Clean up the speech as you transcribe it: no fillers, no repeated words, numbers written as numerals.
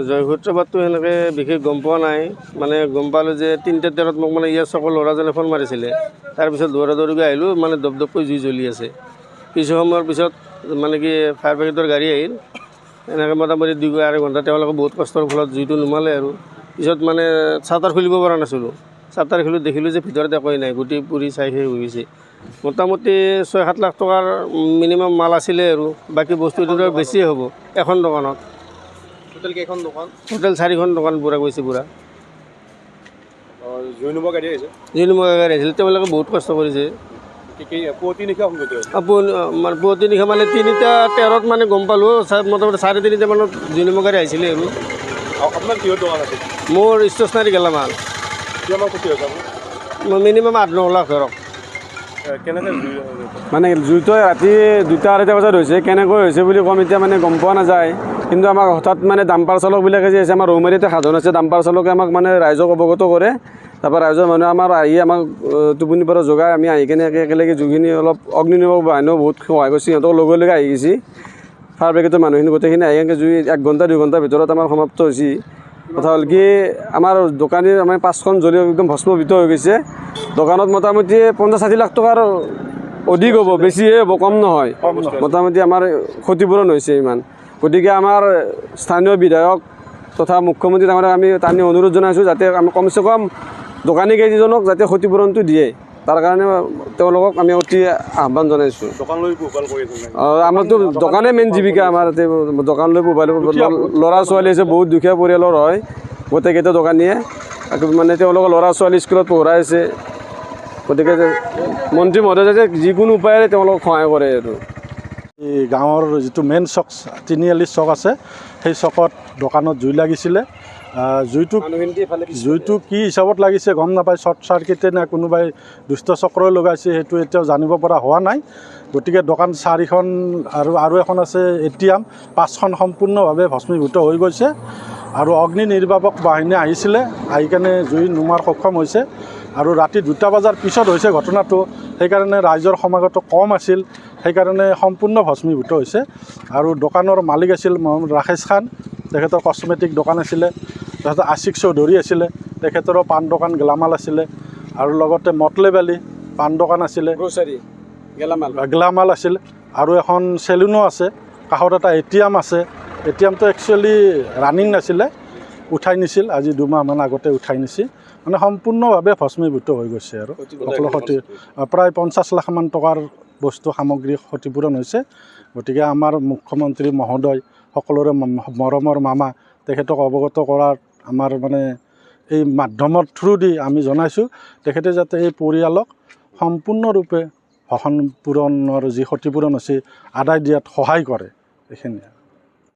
জয়সূত্ৰপাতটো সেনেকৈ বিশেষ গম পোৱা নাই মানে গম পালোঁ যে 3টা 13ত মোক মানে ইয়াৰ চকৰ ল'ৰাজনে ফোন মাৰিছিলে তাৰপিছত দৌৰা দৌৰিকৈ আহিলোঁ মানে দপদপকৈ জুই জ্বলি আছে কিছু সময়ৰ পিছত মানে কি ফায়াৰ ব্ৰিগেডৰ গাড়ী আহিল এনেকৈ মোটামুটি 2-2.5 ঘণ্টা তেওঁলোকে বহুত কষ্টৰ ফলত জুইটো নুমালে আৰু পিছত মানে চাটাৰ খুলিব পৰা নাছিলোঁ চাটাৰ খুলি দেখিলোঁ যে ভিতৰত একোৱেই নাই গোটেই পুৰি চাই হৈ গৈছে মোটামুটি 6-7 লাখ টকাৰ মিনিমাম মাল আছিলে আৰু বাকী বস্তুটো বেছিয়ে হ'ব এখন দোকানত টোটেল কেইখন দোকান টোটেল 4খন দোকান পুৰা গৈছে পুৰা জুই নুমুৱা গাড়ী আহিছে জুই নুমুৱা গাড়ী আহিছিল তেওঁলোকে বহুত কষ্ট কৰিছে পুৱতি নিশা সংঘটিত হৈছে পুৱতি নিশা মানে 3টা 13ত মানে গম পালোঁ মোটামুটি 3:30 মানত জুই নুমুৱা গাড়ী আহিছিলে আৰু আপোনাৰ কিহৰ দোকান আছে মোৰ ষ্টেচনাৰী গেলামাল কিমান ক্ষতি হৈছে আপোনাৰ মিনিমাম 8-9 লাখ ধৰক কেনেকৈ মানে জুইটো ৰাতি 2টা-2:30 বজাত হৈছে কেনেকৈ হৈছে বুলি ক'ম এতিয়া মানে গম পোৱা নাযায় কিন্তু আমাক হঠাৎ মানে ডাম্পাৰ চালকবিলাকে যে আছে আমাৰ ৰৌমাৰীতে সাধন আছে ডাম্পাৰ চালকে আমাক মানে ৰাইজক অৱগত কৰে তাৰপৰা ৰাইজৰ মানুহে আমাৰ আহি আমাক টোপনিৰ পৰা জগাই আমি আহি কেনে একেলগে জুইখিনি অলপ অগ্নিনিৰ্বাপক বাহিনীও বহুত সহায় কৰিছে সিহঁতক লগে লগে আহি গৈছে ফায়াৰ ব্ৰিগেডৰ মানুহখিনি গোটেইখিনি আহি এনেকৈ জুই 1 ঘণ্টা 2 ঘণ্টাৰ ভিতৰত আমাৰ সমাপ্ত হৈছে কথা হ'ল কি আমাৰ দোকানীৰ আমাৰ 5খন জ্বলি একদম ভস্মীভূত হৈ গৈছে দোকানত মোটামুটি 50-60 লাখ টকাৰ অধিক হ'ব বেছিহে হ'ব কম নহয় মোটামুটি আমাৰ ক্ষতিপূৰণ হৈছে ইমান গতিকে আমাৰ স্থানীয় বিধায়ক তথা মুখ্যমন্ত্ৰী ডাঙৰীয়াক আমি টানি অনুৰোধ জনাইছোঁ যাতে আমি কমচে কম দোকানী কেইজনক যাতে ক্ষতিপূৰণটো দিয়ে তাৰ কাৰণে তেওঁলোকক আমি অতি আহ্বান জনাইছোঁ দোকান লৈ পোহপাল কৰি আছে আমাৰতো দোকানে মেইন জীৱিকা আমাৰ ইয়াতে দোকান লৈ পোহপাল ল'ৰা ছোৱালী আছে বহুত দুখীয়া পৰিয়ালৰ হয় গোটেইকেইটা দোকানীয়ে মানে তেওঁলোকৰ ল'ৰা ছোৱালী স্কুলত পঢ়াই আছে গতিকে মন্ত্ৰী মহোদয়ে যাতে যিকোনো উপায়েৰে তেওঁলোকক সহায় কৰে আৰু এই গাঁৱৰ যিটো মেইন চক 3আলি চক আছে সেই চকত দোকানত জুই লাগিছিলে জুইটো কি হিচাপত লাগিছে গম নাপায় শ্বৰ্ট চাৰ্কিটে নে কোনোবাই দুষ্ট চক্ৰই লগাইছে সেইটো এতিয়াও জানিব পৰা হোৱা নাই গতিকে দোকান 4খন আৰু এখন আছে ATM 5খন সম্পূৰ্ণভাৱে ভস্মীভূত হৈ গৈছে আৰু অগ্নি নিৰ্বাপক বাহিনী আহিছিলে আহি কেনে জুই নুমাৰ সক্ষম হৈছে আৰু ৰাতি 2টা বজাৰ পিছত হৈছে ঘটনাটো সেইকাৰণে ৰাইজৰ সমাগত কম আছিল সেইকাৰণে সম্পূৰ্ণ ভস্মীভূত হৈছে আৰু দোকানৰ মালিক আছিল ৰাকেশ খান তেখেতৰ কছমেটিক দোকান আছিলে তেখেতৰ আশিক চৌধুৰী আছিলে তেখেতৰো পাণ দোকান গেলামাল আছিলে আৰু লগতে মটলে ভেলী পাণ দোকান আছিলে গেলামাল আছিল আৰু এখন চেলুনো আছে কাষত এটা ATM আছে ATMটো একচুৱেলি ৰানিং নাছিলে উঠাই নিছিল আজি 2 মাহমান আগতে উঠাই নিছিল মানে সম্পূৰ্ণভাৱে ভস্মীভূত হৈ গৈছে আৰু সকলো ক্ষতি প্ৰায় 50 লাখমান টকাৰ বস্তু সামগ্ৰী ক্ষতিপূৰণ হৈছে গতিকে আমাৰ মুখ্যমন্ত্ৰী মহোদয় সকলোৰে মৰমৰ মামা তেখেতক অৱগত কৰাৰ আমাৰ মানে এই মাধ্যমৰ থ্ৰু দি আমি জনাইছোঁ তেখেতে যাতে এই পৰিয়ালক সম্পূৰ্ণৰূপে ভৰণ পূৰণৰ যি ক্ষতিপূৰণ আছে আদায় দিয়াত সহায় কৰে এইখিনি